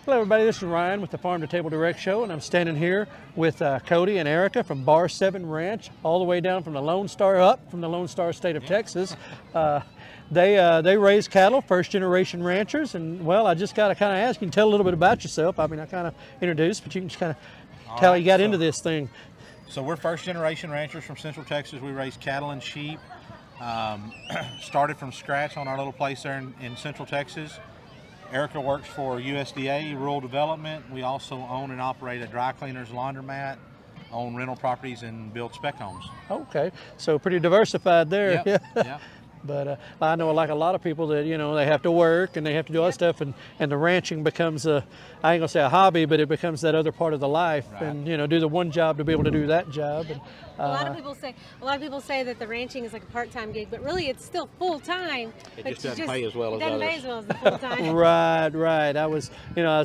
Hello everybody, this is Ryan with the Farm to Table Direct Show, and I'm standing here with Cody and Erica from Bar 7 Ranch, all the way down from the Lone Star, up from the Lone Star state of Texas. They raise cattle, first generation ranchers, and well, I just got to kind of ask you, tell a little bit about yourself. I mean, I kind of introduced, but you can just kind of tell how you got into this thing. So we're first generation ranchers from Central Texas. We raise cattle and sheep. Started from scratch on our little place there in Central Texas. Erica works for USDA Rural Development. We also own and operate a dry cleaners laundromat, own rental properties, and build spec homes. Okay, so pretty diversified there. Yep. Yeah. But I know, like a lot of people, that they have to work and they have to do all that stuff, and the ranching becomes I ain't gonna say a hobby, but it becomes that other part of the life. Right. And do the one job to be able to do that job. And, a lot of people say that the ranching is like a part-time gig, but really it's still full-time. It just doesn't pay as well as others. It doesn't pay as well as the full-time. Right. I was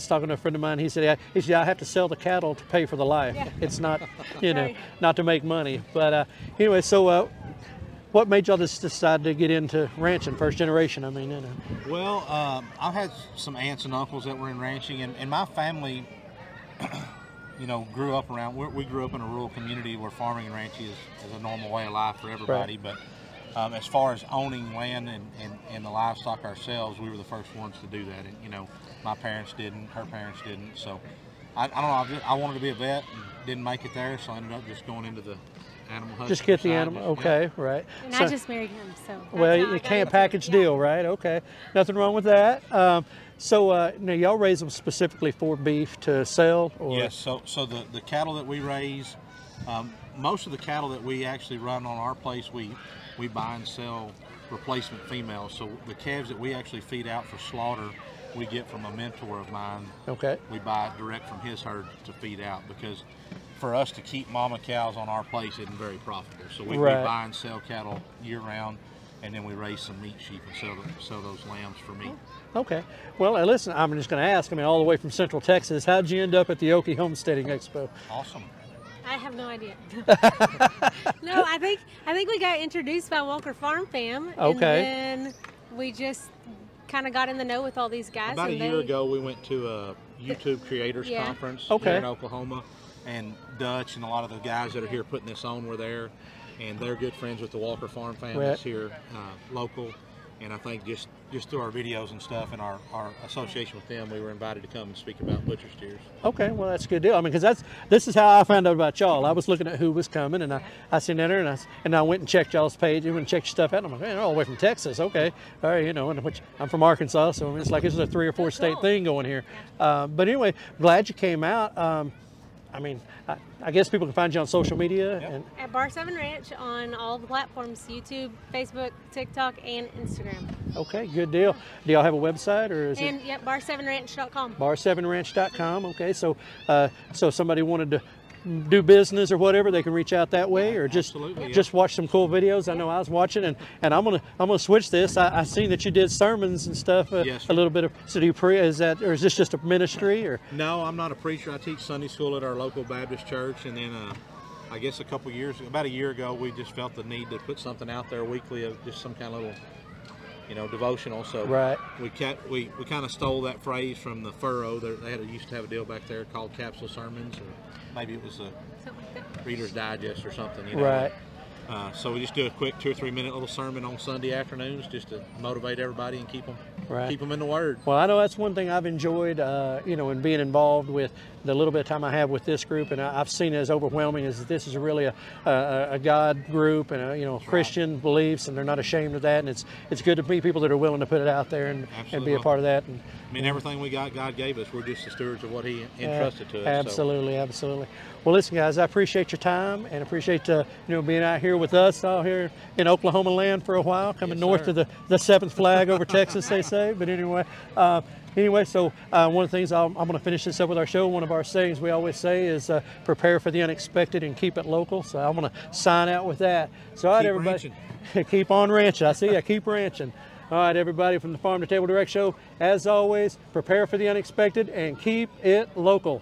talking to a friend of mine. He said I have to sell the cattle to pay for the life. Yeah. It's not Right. not to make money. But anyway, so. What made y'all just decide to get into ranching, first generation? I mean, Well, I've had some aunts and uncles that were in ranching, and my family, grew up around. We grew up in a rural community where farming and ranching is a normal way of life for everybody. Right. But as far as owning land and the livestock ourselves, we were the first ones to do that. And my parents didn't, her parents didn't. So I don't know. I wanted to be a vet and didn't make it there, so I ended up just going into the animal husbandry. Just get the animal, okay, yeah. Right. And I just married him, so. Well, you can't package deal, right? Okay, nothing wrong with that. Y'all raise them specifically for beef to sell, or? Yes. So the cattle that we raise, most of the cattle that we actually run on our place, we buy and sell replacement females. So the calves that we actually feed out for slaughter, we get from a mentor of mine. Okay. We buy it direct from his herd to feed out, because for us to keep mama cows on our place isn't very profitable. So we buy and sell cattle year round, and then we raise some meat sheep and sell those lambs for meat. Okay. Well, listen, I'm just going to ask. I mean, all the way from Central Texas, how'd you end up at the Okie Homesteading Expo? Awesome. I have no idea. No, I think we got introduced by Walker Farm Fam. Okay. And then we just kind of got in the know with all these guys. About a year ago, we went to a YouTube Creators Conference here in Oklahoma, and Dutch and a lot of the guys that are here putting this on were there, and they're good friends with the Walker Farm Fam that's here local. And I think just through our videos and stuff and our association with them, we were invited to come and speak about butcher steers. Okay, well, that's a good deal. I mean, because this is how I found out about y'all. I was looking at who was coming, and I seen that, and I went and checked y'all's page, and went and checked your stuff out, and I'm like, man, they're all the way from Texas. Okay, all right, and which I'm from Arkansas, so I mean, it's like this is a 3 or 4 state thing going here. But anyway, glad you came out. I mean, I guess people can find you on social media. Yep. And at Bar 7 Ranch on all the platforms: YouTube, Facebook, TikTok, and Instagram. Okay, good deal. Do y'all have a website, or is it? Yep, bar7ranch.com. Bar7ranch.com. Okay, so so somebody wanted to do business or whatever, they can reach out that way, or just watch some cool videos. I know I was watching, and I'm gonna switch this. I seen that you did sermons and stuff. Yes, a little bit of. So do you is this just a ministry, or? No, I'm not a preacher. I teach Sunday school at our local Baptist church, and then I guess about a year ago, we just felt the need to put something out there weekly of just some kind of little, devotional. So we kind of stole that phrase from the Furrow. They used to have a deal back there called Capsule Sermons, or maybe it was a Reader's Digest or something. Right. So we just do a quick 2 or 3 minute little sermon on Sunday afternoons, just to motivate everybody and keep them in the Word. Well, I know that's one thing I've enjoyed, in being involved with the little bit of time I have with this group, and I've seen it as overwhelming as this is really a God group, and Christian beliefs, and they're not ashamed of that, and it's good to meet people that are willing to put it out there and be a part of that. And, I mean, everything we got, God gave us. We're just the stewards of what He entrusted to us. Absolutely, absolutely. Well, listen, guys, I appreciate your time, and appreciate being out here with us out here in Oklahoma land for a while, coming north to the 7th flag over Texas, they say. But anyway, so one of the things I'm going to finish this up with our show. One of our sayings we always say is prepare for the unexpected and keep it local. So I'm going to sign out with that. So all right, everybody, keep on ranching. I see you. Keep ranching. All right, everybody, from the Farm to Table Direct Show, as always, prepare for the unexpected and keep it local.